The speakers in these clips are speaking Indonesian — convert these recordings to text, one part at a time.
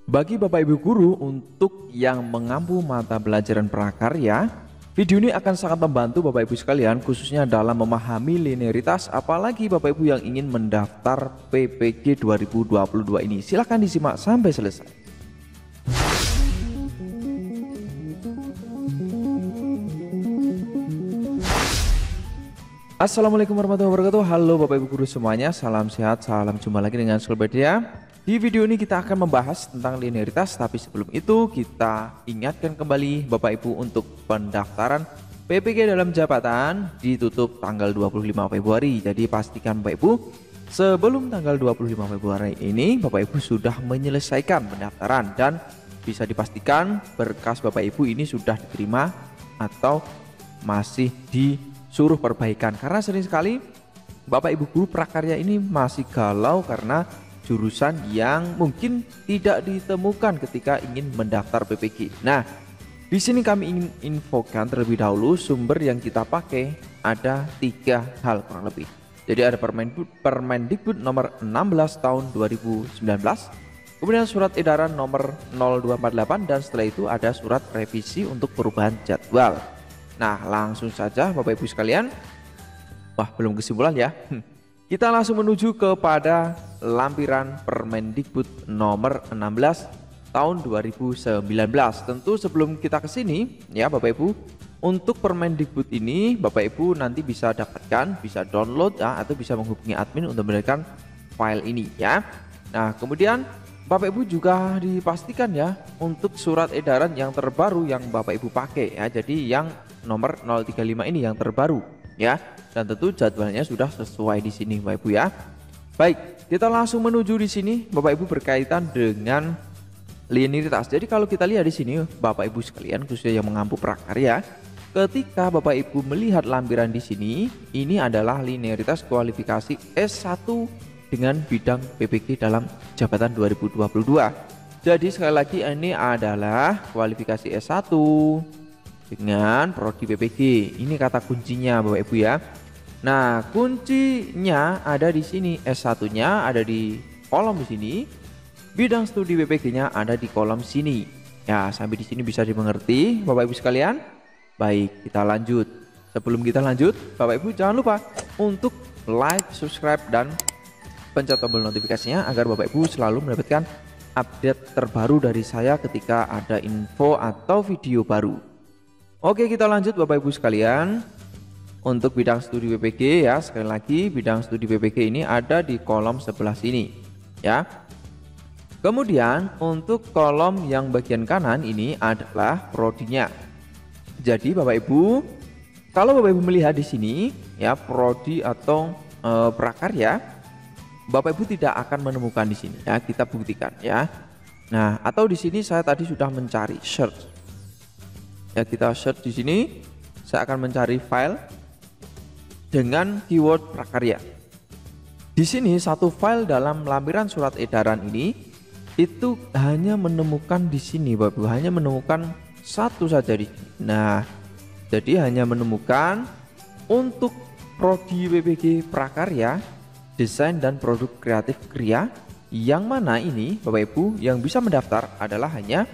Bagi Bapak Ibu guru untuk yang mengampu mata pelajaran prakarya, video ini akan sangat membantu Bapak Ibu sekalian khususnya dalam memahami linearitas, apalagi Bapak Ibu yang ingin mendaftar PPG 2022 ini. Silahkan disimak sampai selesai. Assalamualaikum warahmatullahi wabarakatuh. Halo Bapak Ibu guru semuanya, salam sehat, salam jumpa lagi dengan Skulpedia. Di video ini kita akan membahas tentang linearitas, tapi sebelum itu kita ingatkan kembali Bapak Ibu untuk pendaftaran PPG dalam jabatan ditutup tanggal 25 Februari. Jadi pastikan Bapak Ibu sebelum tanggal 25 Februari ini Bapak Ibu sudah menyelesaikan pendaftaran dan bisa dipastikan berkas Bapak Ibu ini sudah diterima atau masih disuruh perbaikan, karena sering sekali Bapak Ibu guru prakarya ini masih galau karena jurusan yang mungkin tidak ditemukan ketika ingin mendaftar PPG. Nah, di sini kami ingin infokan terlebih dahulu sumber yang kita pakai ada 3 hal kurang lebih. Jadi ada Permendikbud nomor 16 tahun 2019, kemudian surat edaran nomor 0248, dan setelah itu ada surat revisi untuk perubahan jadwal. Nah, langsung saja Bapak Ibu sekalian. Wah, belum kesimpulan ya. Kita langsung menuju kepada lampiran Permendikbud nomor 16 tahun 2019. Tentu sebelum kita ke sini ya Bapak Ibu, untuk Permendikbud ini Bapak Ibu nanti bisa dapatkan, bisa download ya, atau bisa menghubungi admin untuk mendapatkan file ini ya. Nah, kemudian Bapak Ibu juga dipastikan ya untuk surat edaran yang terbaru yang Bapak Ibu pakai ya. Jadi yang nomor 035 ini yang terbaru ya, dan tentu jadwalnya sudah sesuai di sini Bapak Ibu ya. Baik, kita langsung menuju di sini Bapak Ibu berkaitan dengan linearitas. Jadi kalau kita lihat di sini Bapak Ibu sekalian khususnya yang mengampu prakarya, ketika Bapak Ibu melihat lampiran di sini, ini adalah linearitas kualifikasi S1 dengan bidang PPG dalam jabatan 2022. Jadi sekali lagi ini adalah kualifikasi S1 dengan prodi PPG. Ini kata kuncinya Bapak Ibu ya. Nah, kuncinya ada di sini, S1-nya ada di kolom di sini, bidang studi PPG-nya ada di kolom sini. Ya, sampai di sini bisa dimengerti Bapak Ibu sekalian? Baik, kita lanjut. Sebelum kita lanjut, Bapak Ibu jangan lupa untuk like, subscribe, dan pencet tombol notifikasinya agar Bapak Ibu selalu mendapatkan update terbaru dari saya ketika ada info atau video baru. Oke, kita lanjut Bapak Ibu sekalian. Untuk bidang studi PPG ya, sekali lagi bidang studi PPG ini ada di kolom sebelah sini ya. Kemudian untuk kolom yang bagian kanan ini adalah prodinya. Jadi Bapak Ibu, kalau Bapak Ibu melihat di sini ya, prodi atau prakarya, Bapak Ibu tidak akan menemukan di sini ya, kita buktikan ya. Nah, atau di sini saya tadi sudah mencari search. Ya, kita search di sini, saya akan mencari file dengan keyword prakarya. Di sini satu file dalam lampiran surat edaran ini itu hanya menemukan di sini Bapak Ibu, hanya menemukan satu saja di sini. Nah, jadi hanya menemukan untuk prodi PPG prakarya, desain dan produk kreatif kriya, yang mana ini Bapak Ibu yang bisa mendaftar adalah hanya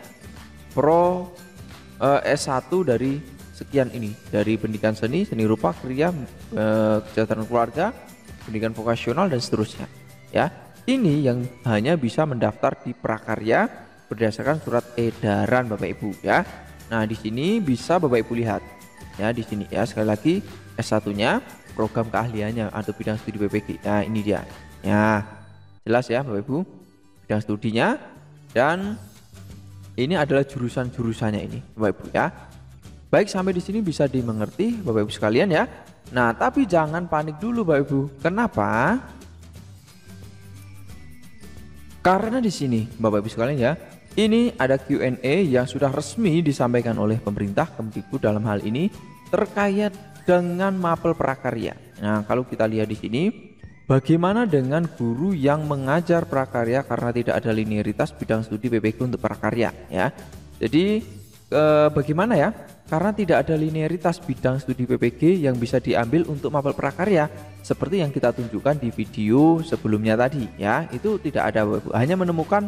S1 dari sekian ini, dari pendidikan seni, seni rupa, kriya, kesejahteraan keluarga, pendidikan vokasional, dan seterusnya ya. Ini yang hanya bisa mendaftar di prakarya berdasarkan surat edaran Bapak Ibu ya. Nah, di sini bisa Bapak Ibu lihat ya, di sini ya, sekali lagi S1-nya, program keahliannya atau bidang studi PPG. Nah, ini dia ya, jelas ya Bapak Ibu bidang studinya, dan ini adalah jurusan-jurusannya ini Bapak Ibu ya. Baik, sampai di sini bisa dimengerti Bapak Ibu sekalian ya. Nah, tapi jangan panik dulu Bapak Ibu. Kenapa? Karena di sini Bapak Ibu sekalian ya, ini ada Q&A yang sudah resmi disampaikan oleh pemerintah Kemdikbud dalam hal ini terkait dengan mapel prakarya. Nah, kalau kita lihat di sini, bagaimana dengan guru yang mengajar prakarya karena tidak ada linearitas bidang studi PPG untuk prakarya ya. Jadi bagaimana ya? Karena tidak ada linearitas bidang studi PPG yang bisa diambil untuk mapel prakarya seperti yang kita tunjukkan di video sebelumnya tadi ya, itu tidak ada, hanya menemukan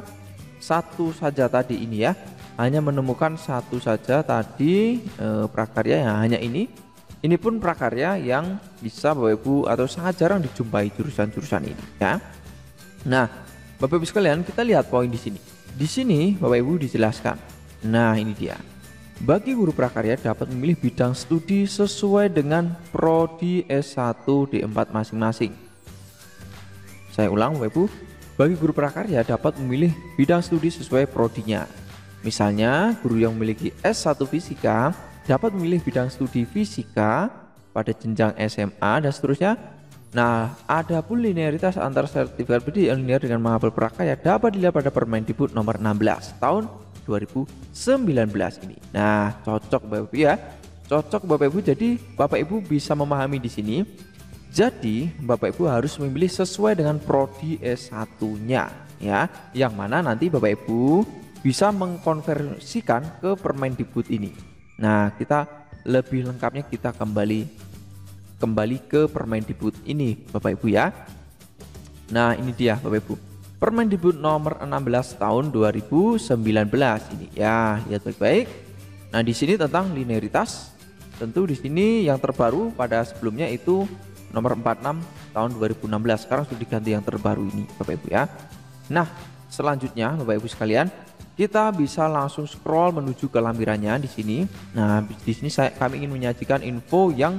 satu saja tadi ini ya, hanya menemukan satu saja tadi prakarya yang hanya ini. Ini pun prakarya yang bisa Bapak Ibu atau sangat jarang dijumpai jurusan-jurusan ini ya. Nah, Bapak Ibu sekalian, kita lihat poin di sini. Di sini Bapak Ibu dijelaskan. Nah, ini dia. Bagi guru prakarya dapat memilih bidang studi sesuai dengan prodi S1 D4 masing-masing. Saya ulang Bapak Ibu, bagi guru prakarya dapat memilih bidang studi sesuai prodinya. Misalnya, guru yang memiliki S1 Fisika dapat memilih bidang studi Fisika pada jenjang SMA dan seterusnya. Nah, adapun linearitas antar sertifikat pendidik yang linear dengan mapel prakarya dapat dilihat pada Permendikbud nomor 16 tahun 2019 ini. Nah, cocok Bapak Ibu ya. Cocok Bapak Ibu, jadi Bapak Ibu bisa memahami di sini. Jadi, Bapak Ibu harus memilih sesuai dengan prodi S1-nya ya, yang mana nanti Bapak Ibu bisa mengkonversikan ke Permendikbud ini. Nah, kita lebih lengkapnya kita kembali ke Permendikbud ini Bapak Ibu ya. Nah, ini dia Bapak Ibu. Permendikbud nomor 16 tahun 2019 ini ya, lihat baik-baik. Nah, di sini tentang linearitas. Tentu di sini yang terbaru, pada sebelumnya itu nomor 46 tahun 2016. Sekarang sudah diganti yang terbaru ini Bapak Ibu ya. Nah, selanjutnya Bapak Ibu sekalian, kita bisa langsung scroll menuju ke lampirannya di sini. Nah, di sini kami ingin menyajikan info yang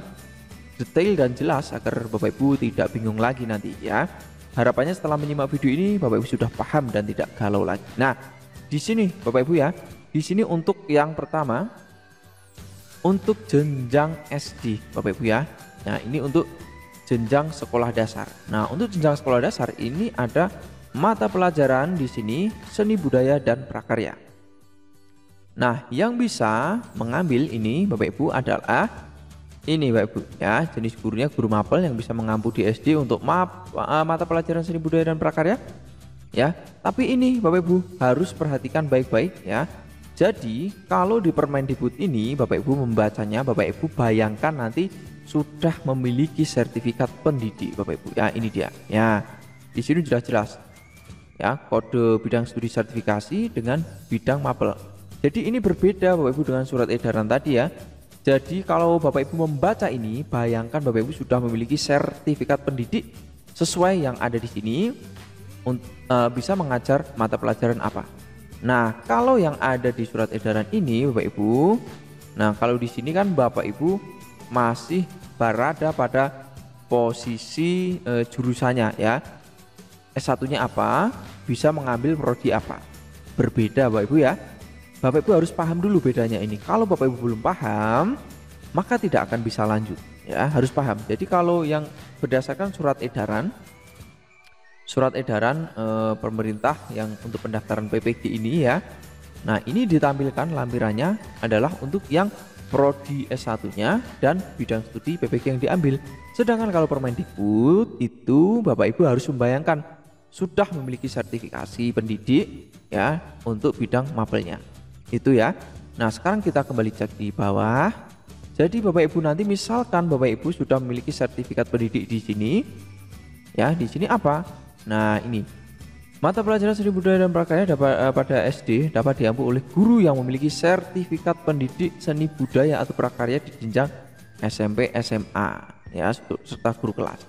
detail dan jelas agar Bapak Ibu tidak bingung lagi nanti ya. Harapannya setelah menyimak video ini Bapak Ibu sudah paham dan tidak galau lagi. Nah, di sini Bapak Ibu ya, di sini untuk yang pertama untuk jenjang SD Bapak Ibu ya. Nah, ini untuk jenjang sekolah dasar. Nah, untuk jenjang sekolah dasar ini ada mata pelajaran di sini seni budaya dan prakarya. Nah, yang bisa mengambil ini Bapak Ibu adalah ini Bapak Ibu ya, jenis gurunya guru mapel yang bisa mengampu di SD untuk mata pelajaran seni budaya dan prakarya ya. Tapi ini Bapak Ibu harus perhatikan baik-baik ya. Jadi kalau di Permendikbud ini Bapak Ibu membacanya, Bapak Ibu bayangkan nanti sudah memiliki sertifikat pendidik Bapak Ibu ya. Ini dia ya, di sini jelas-jelas ya, kode bidang studi sertifikasi dengan bidang mapel. Jadi ini berbeda Bapak Ibu dengan surat edaran tadi ya. Jadi kalau Bapak Ibu membaca ini, bayangkan Bapak Ibu sudah memiliki sertifikat pendidik sesuai yang ada di sini, bisa mengajar mata pelajaran apa. Nah, kalau yang ada di surat edaran ini Bapak Ibu, nah kalau di sini kan Bapak Ibu masih berada pada posisi jurusannya ya. S1-nya apa, bisa mengambil prodi apa. Berbeda Bapak Ibu ya. Bapak Ibu harus paham dulu bedanya ini. Kalau Bapak Ibu belum paham, maka tidak akan bisa lanjut ya, harus paham. Jadi kalau yang berdasarkan surat edaran pemerintah yang untuk pendaftaran PPG ini ya. Nah, ini ditampilkan lampirannya adalah untuk yang prodi S1-nya dan bidang studi PPG yang diambil. Sedangkan kalau Permendikbud itu Bapak Ibu harus membayangkan sudah memiliki sertifikasi pendidik ya untuk bidang mapelnya. Itu ya. Nah, sekarang kita kembali cek di bawah. Jadi Bapak Ibu nanti misalkan Bapak Ibu sudah memiliki sertifikat pendidik di sini. Ya, di sini apa? Nah, ini. Mata pelajaran seni budaya dan prakarya pada SD dapat diampu oleh guru yang memiliki sertifikat pendidik seni budaya atau prakarya di jenjang SMP, SMA ya, serta guru kelas.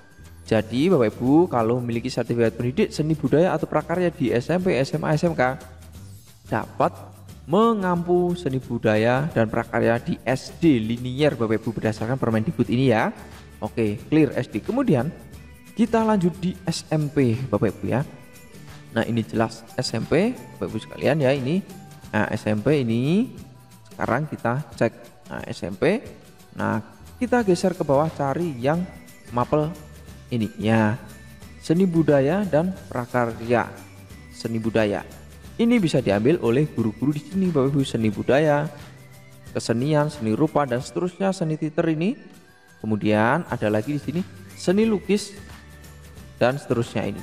Jadi Bapak Ibu kalau memiliki sertifikat pendidik seni budaya atau prakarya di SMP, SMA, SMK dapat mengampu seni budaya dan prakarya di SD linier Bapak Ibu berdasarkan Permendikbud ini ya. Oke, clear SD. Kemudian kita lanjut di SMP Bapak Ibu ya. Nah, ini jelas SMP Bapak Ibu sekalian ya ini. Nah, SMP ini sekarang kita cek. Nah, SMP. Nah, kita geser ke bawah cari yang mapel ini ya. Seni budaya dan prakarya. Seni budaya. Ini bisa diambil oleh guru-guru di sini Bapak Ibu, seni budaya, kesenian, seni rupa dan seterusnya, seni teater ini. Kemudian ada lagi di sini seni lukis dan seterusnya ini.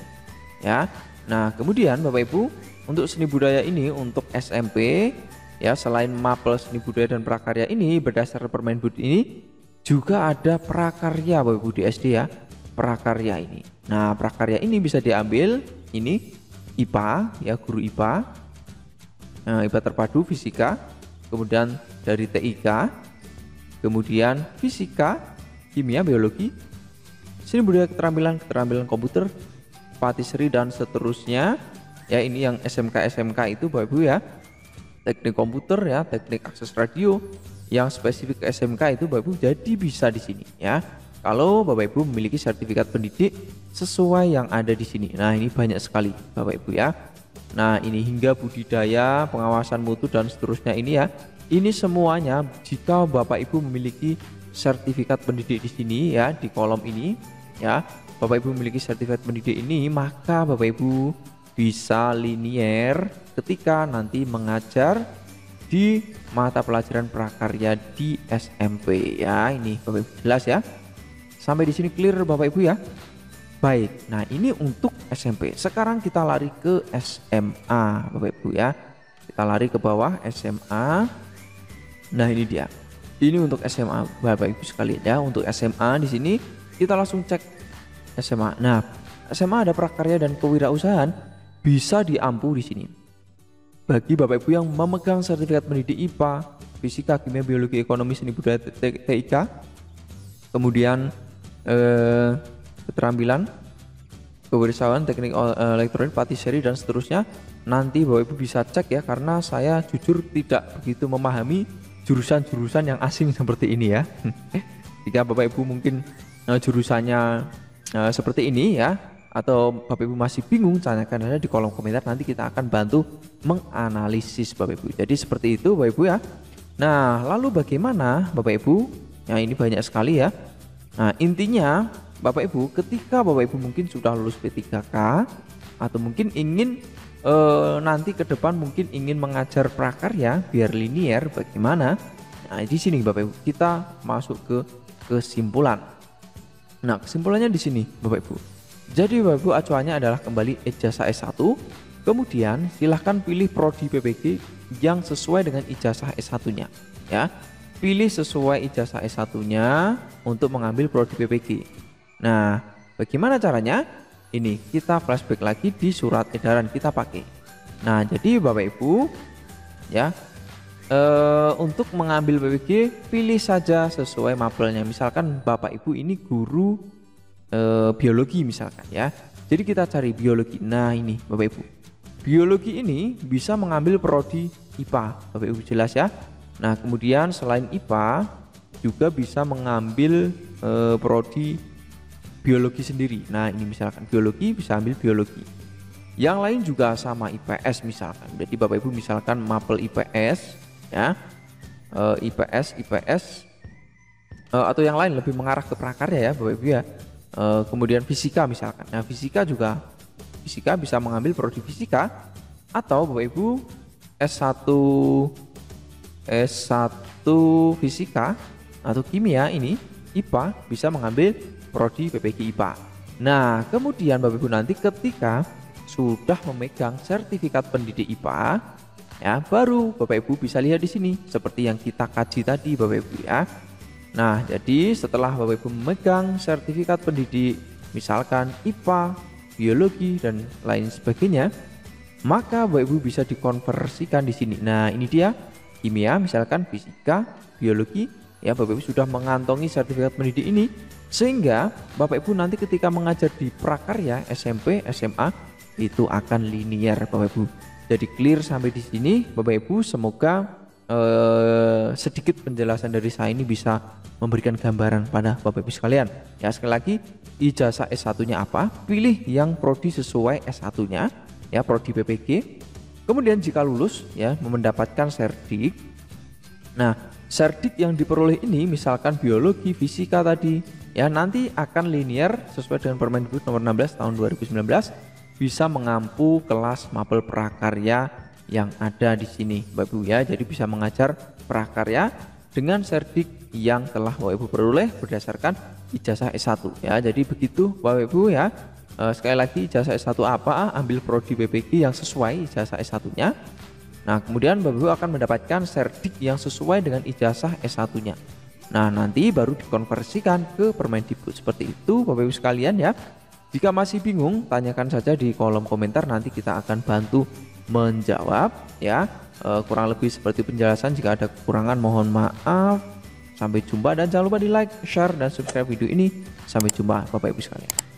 Ya. Nah, kemudian Bapak Ibu untuk seni budaya ini untuk SMP ya, selain mapel seni budaya dan prakarya ini berdasarkan Permendikbud ini juga ada prakarya Bapak Ibu di SD ya. Prakarya ini. Nah, prakarya ini bisa diambil ini IPA ya, guru IPA IPA terpadu fisika, kemudian dari TIK, kemudian fisika, kimia, biologi, seni budaya, keterampilan komputer, patisserie dan seterusnya. Ya, ini yang SMK itu Bapak Ibu ya. Teknik komputer ya, teknik akses radio, yang spesifik ke SMK itu Bapak Ibu jadi bisa di sini ya. Kalau Bapak Ibu memiliki sertifikat pendidik sesuai yang ada di sini. Nah, ini banyak sekali Bapak Ibu ya. Nah, ini hingga budidaya, pengawasan mutu dan seterusnya ini ya. Ini semuanya jika Bapak Ibu memiliki sertifikat pendidik di sini ya, di kolom ini ya. Bapak Ibu memiliki sertifikat pendidik ini, maka Bapak Ibu bisa linier ketika nanti mengajar di mata pelajaran prakarya di SMP ya. Ini Bapak Ibu jelas ya. Sampai di sini clear Bapak Ibu ya. Baik, nah ini untuk SMP. Sekarang kita lari ke SMA Bapak Ibu ya. Kita lari ke bawah SMA. Nah, ini dia. Ini untuk SMA Bapak Ibu sekalian ya. Untuk SMA di sini kita langsung cek SMA. Nah, SMA ada prakarya dan kewirausahaan bisa diampu di sini. Bagi Bapak Ibu yang memegang sertifikat pendidik IPA, fisika, kimia, biologi, ekonomi, seni budaya, TIK, kemudian keterampilan, kewirausahaan, teknik elektronik, patisserie dan seterusnya, nanti Bapak Ibu bisa cek ya, karena saya jujur tidak begitu memahami jurusan-jurusan yang asing seperti ini ya. Jika Bapak Ibu mungkin jurusannya seperti ini ya, atau Bapak Ibu masih bingung, tanyakan aja di kolom komentar, nanti kita akan bantu menganalisis Bapak Ibu. Jadi seperti itu Bapak Ibu ya. Nah, lalu bagaimana Bapak Ibu? Nah, ini banyak sekali ya. Nah, intinya Bapak Ibu, ketika Bapak Ibu mungkin sudah lulus P3K atau mungkin ingin nanti ke depan mungkin ingin mengajar prakarya biar linier, bagaimana? Nah, di sini Bapak Ibu kita masuk ke kesimpulan. Nah, kesimpulannya di sini Bapak Ibu. Jadi Bapak Ibu acuannya adalah kembali ijazah S1, kemudian silahkan pilih prodi PPG yang sesuai dengan ijazah S1-nya ya. Pilih sesuai ijazah S1-nya untuk mengambil prodi PPG. Nah, bagaimana caranya? Ini kita flashback lagi di surat edaran kita pakai. Nah, jadi Bapak Ibu ya, untuk mengambil PPG pilih saja sesuai mapelnya. Misalkan Bapak Ibu ini guru biologi misalkan ya. Jadi kita cari biologi. Nah, ini Bapak Ibu. Biologi ini bisa mengambil prodi IPA. Bapak Ibu jelas ya. Nah, kemudian selain IPA juga bisa mengambil prodi biologi sendiri. Nah, ini misalkan biologi bisa ambil biologi. Yang lain juga sama IPS misalkan. Jadi Bapak Ibu misalkan mapel IPS ya. IPS atau yang lain lebih mengarah ke prakarya ya Bapak Ibu ya. Kemudian fisika misalkan. Nah, fisika bisa mengambil prodi fisika, atau Bapak Ibu S1 fisika atau kimia ini IPA bisa mengambil prodi PPG IPA. Nah, kemudian Bapak Ibu nanti ketika sudah memegang sertifikat pendidik IPA ya, baru Bapak Ibu bisa lihat di sini seperti yang kita kaji tadi Bapak Ibu ya. Nah, jadi setelah Bapak Ibu memegang sertifikat pendidik misalkan IPA, biologi dan lain sebagainya, maka Bapak Ibu bisa dikonversikan di sini. Nah, ini dia kimia misalkan, fisika, biologi ya, Bapak Ibu sudah mengantongi sertifikat pendidik ini, sehingga Bapak Ibu nanti ketika mengajar di prakarya SMP, SMA itu akan linier Bapak Ibu. Jadi clear sampai di sini Bapak Ibu. Semoga sedikit penjelasan dari saya ini bisa memberikan gambaran pada Bapak Ibu sekalian ya. Sekali lagi, ijazah S1-nya apa, pilih yang prodi sesuai S1-nya ya, prodi PPG. Kemudian jika lulus ya, mendapatkan serdik. Nah, serdik yang diperoleh ini misalkan biologi, fisika tadi ya, nanti akan linier sesuai dengan Permendikbud nomor 16 tahun 2019, bisa mengampu kelas mapel prakarya yang ada di sini Bapak Ibu ya. Jadi bisa mengajar prakarya dengan serdik yang telah Bapak Ibu peroleh berdasarkan ijazah S1 ya. Jadi begitu Bapak Ibu ya. Sekali lagi, ijazah S1 apa, ambil prodi PPG yang sesuai ijazah S1-nya. Nah, kemudian Bapak Ibu akan mendapatkan serdik yang sesuai dengan ijazah S1-nya. Nah, nanti baru dikonversikan ke Permendikbud. Seperti itu Bapak Ibu sekalian ya. Jika masih bingung, tanyakan saja di kolom komentar, nanti kita akan bantu menjawab ya. kurang lebih seperti penjelasan. Jika ada kekurangan mohon maaf. Sampai jumpa dan jangan lupa di like, share, dan subscribe video ini. Sampai jumpa Bapak Ibu sekalian.